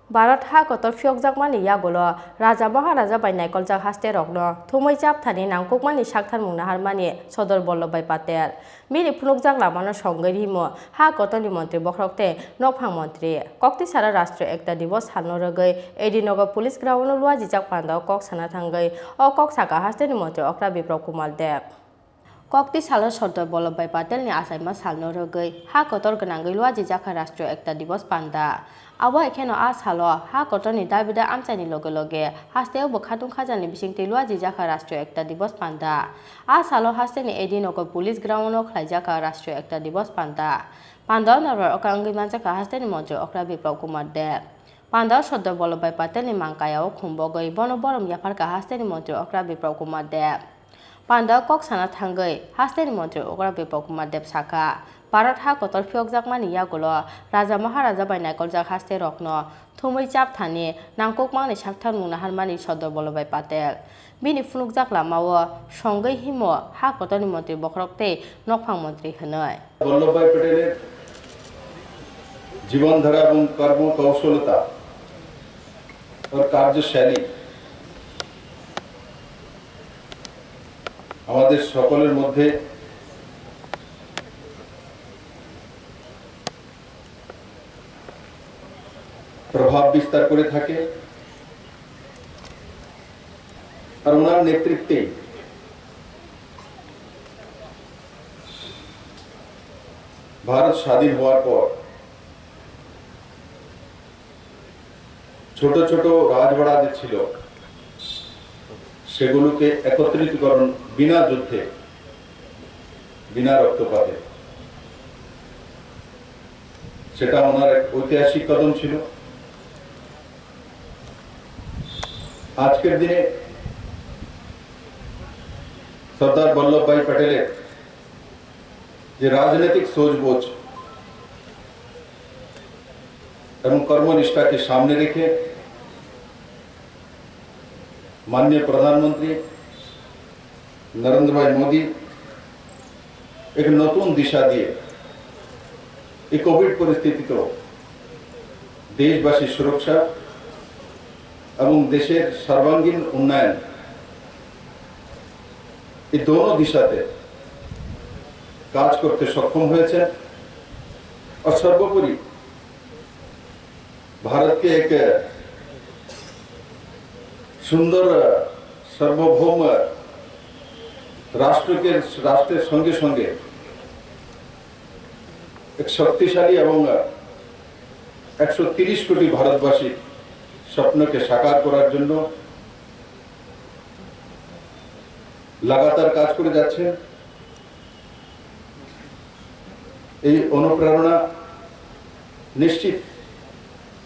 Barat ha kotor fiokjak mani yagolo Raja Maharaja bai naikoljak haste rokno thumai chapthani nangkuk mani sakthan mungna harmani Sodor Bollobhai Patel mini phunukjak lamano songai himo ha kotoni mantri bokrokte nokphang mantri Koktisalo Rashtriya Ekta Diwas halno rogoi edinogo police ground lua jijak Pandao kok sana thangai o kok saka hasteni mantri Okra Biplab Dev Koktisalo Sodor Bollobhai Patel ni asaima salno rogoi ha kotor gnangai lua jijak Rashtriya Ekta Diwas Panda Abo ekheno asalo ha kotoni dabida amchani loge hasteo bo khatung khajani bisingte lua jijaka Rashtriya Ekta Diwas Panda asalo hasteni edinogo police ground no khlaijaka Rashtriya Ekta Diwas Panda Pandao narwar Okra wngwi Manjakha hasteni Mantri Okra Biplab Dev Pandao Sodor Bollobhai Patel ni mangkayao khumbogoi bono borom yafarka hasteni Mantri Okra Biplab Dev Pandao kok sana thangai hasteni Mantri Okra Biplab Dev saka Bharat ha kotor fiokjak mani yagolo Raja Maharaja bai naikoljak haste rokno thumai chapthani nangkuk mangni sakthan mungna harmani Sodor Bollobhai Patel bini phunukjak lamao songai himo ha kotorni mantri bokrokte nokphang mantri hwnoi Vallabhbhai প্যাটেলের জীবনধারা এবং কর্মকৌশলতা और কার্যশৈলী আমাদের সকলের মধ্যে প্রভাব বিস্তার করে থাকে আর ওনার নেতৃত্বে ভারত স্বাধীন হওয়ার পর ছোট ছোট রাজবাড়া যে ছিল সেগুলোকে একত্রিতকরণ বিনা যুদ্ধে বিনা রক্তপাতে সেটা ওনার এক ঐতিহাসিক কদম ছিল আজকের দিনে সর্দার বল্লভভাই প্যাটেলের যে রাজনৈতিক সোচবোঝ এবং কর্মনিষ্ঠাকে সামনে রেখে माननीय प्रधानमंत्री नरेंद्र भाई मोदी एक नतून दिशा दिए कोविड परिस्थिति तो देशवासी सुरक्षा एवं देशेर सर्वांगीण उन्नयन ये दोनों दिशाते काज करते सक्षम हुए और सर्वोपरि भारत के एक सुंदर सार्वभौम राष्ट्रेर संगे संगे एक शक्तिशाली एवं 130 कोटी भारतवासी स्वप्न के साकार करार जन्य लगातार काज करे जाच्छेन এই অনুপ্রেরণা নিশ্চিত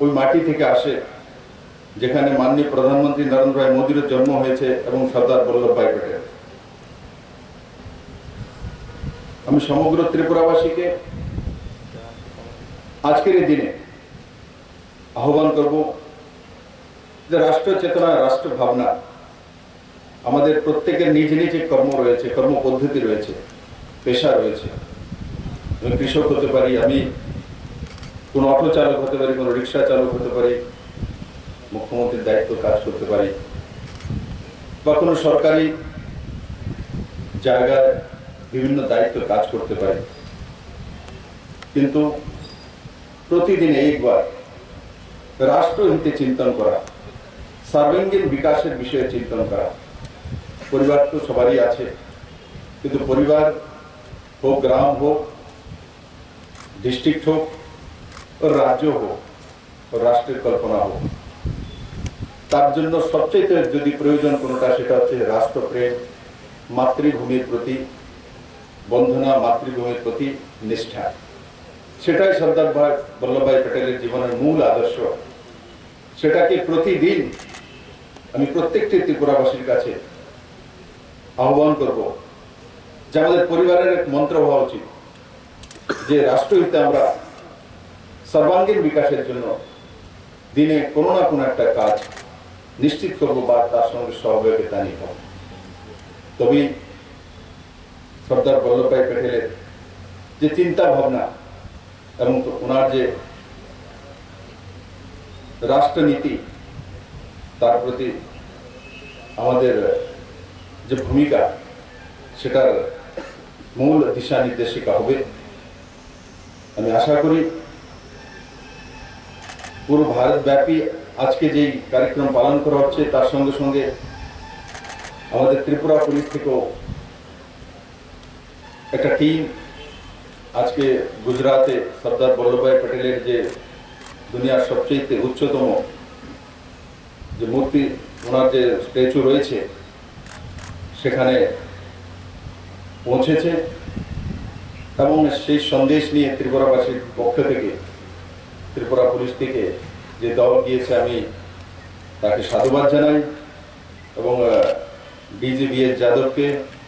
ওই মাটি থেকে আসে যেখানে মাননীয় প্রধানমন্ত্রী নরেন্দ্র ভাই মোদীর জন্ম হয়েছে এবং সর্দার বল্লভভাই প্যাটেল আমি সমগ্র ত্রিপুরাবাসীকে আজকের এই দিনে আহ্বান করব যে রাষ্ট্র চেতনা রাষ্ট্র ভাবনা আমাদের প্রত্যেকের নিজ নিজ কর্ম রয়েছে কর্ম পদ্ধতি রয়েছে পেশা রয়েছে আমি কৃষক হতে পারি আমি কোন অটো চালক হতে পারি কোন রিকশা চালক হতে পারি মুখ্যমন্ত্রীর দায়িত্ব কাজ করতে পারি বা কোনো সরকারি জায়গায় বিভিন্ন দায়িত্ব কাজ করতে পারি কিন্তু প্রতিদিন একবার রাষ্ট্রহিতে চিন্তন করা সার্বাঙ্গীন বিকাশের বিষয়ে চিন্তন করা পরিবার তো সবারই আছে কিন্তু পরিবার হোক গ্রাম হোক डिस्ट्रिक्ट हो और राज्य हो और राष्ट्रीय कल्पना हो तार जन्य सबचेয়ে যদি প্রয়োজন কোনটা সেটা হচ্ছে রাষ্ট্রপ্রেম মাতৃভূমির প্রতি বন্ধনা মাতৃভূমির প্রতি নিষ্ঠা সেটাই সর্দার বল্লভভাই প্যাটেলের জীবনের মূল আদর্শ সেটাকে প্রতিদিন আমি প্রত্যেকটি ত্রিপুরাবাসীর কাছে আহ্বান করব যে আমাদের পরিবারের এক মন্ত্র হওয়া উচিত যে রাষ্ট্রহিতে আমরা সর্বাঙ্গীন বিকাশের জন্য দিনে কোনো না কোনো একটা কাজ নিশ্চিত করব বা তার সঙ্গে সহযোগিতা নিব তবেই সর্দার বল্লভভাই প্যাটেলের যে চিন্তা ভাবনা এবং ওনার যে রাষ্ট্রনীতি তার প্রতি আমাদের যে ভূমিকা সেটার মূল দিশা নির্দেশিকা হবে। আমি আশা করি পুরো ভারতব্যাপী আজকে যেই কার্যক্রম পালন করা হচ্ছে তার সঙ্গে সঙ্গে আমাদের ত্রিপুরা পুলিশ থেকেও একটা টিম আজকে গুজরাটে সর্দার বল্লভভাই প্যাটেলের যে দুনিয়ার সবচেয়ে উচ্চতম যে মূর্তি ওনার যে স্ট্যাচু রয়েছে সেখানে পৌঁছেছে এবং সেই সন্দেশ নিয়ে ত্রিপুরাবাসীর পক্ষ থেকে ত্রিপুরা পুলিশ থেকে যে দল গিয়েছে আমি তাকে সাধুবাদ জানাই এবং ডিজিবিএস যাদবকে,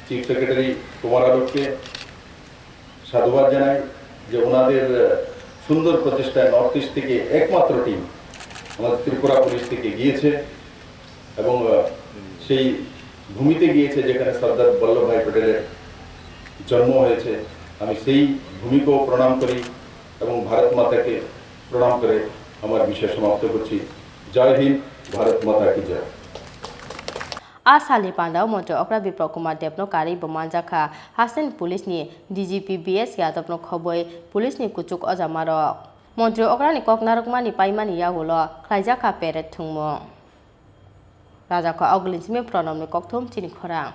চিফ সেক্রেটারি কুমার আলোককে সাধুবাদ জানাই যে ওনাদের সুন্দর প্রচেষ্টায় নর্থ ইস্ট থেকে একমাত্র টিম আমাদের ত্রিপুরা পুলিশ থেকে গিয়েছে এবং সেই ভূমিতে গিয়েছে যেখানে সর্দার বল্লভভাই প্যাটেলের জন্ম হয়েছে। আমি সেই ভূমিকেও প্রণাম করি এবং ভারত মাতাকে প্রণাম করে আমার বিষয় সমাপ্ত করছি। জয় হিন্দ, ভারত মাতা কি জয়। Asali Pandao Mantri Okra Biplab Kumar Depno Kari Manjakha Hasen Police ni DGP BS Yadapno Khoboi Police ni Kuchuk Ojamaro Mantri Okra ni Koknarokma ni Paimani Yagulo Khlaijaka Peret Thungmo Rajakha Auglinsime Pronom ni Kokthum Chini Khorang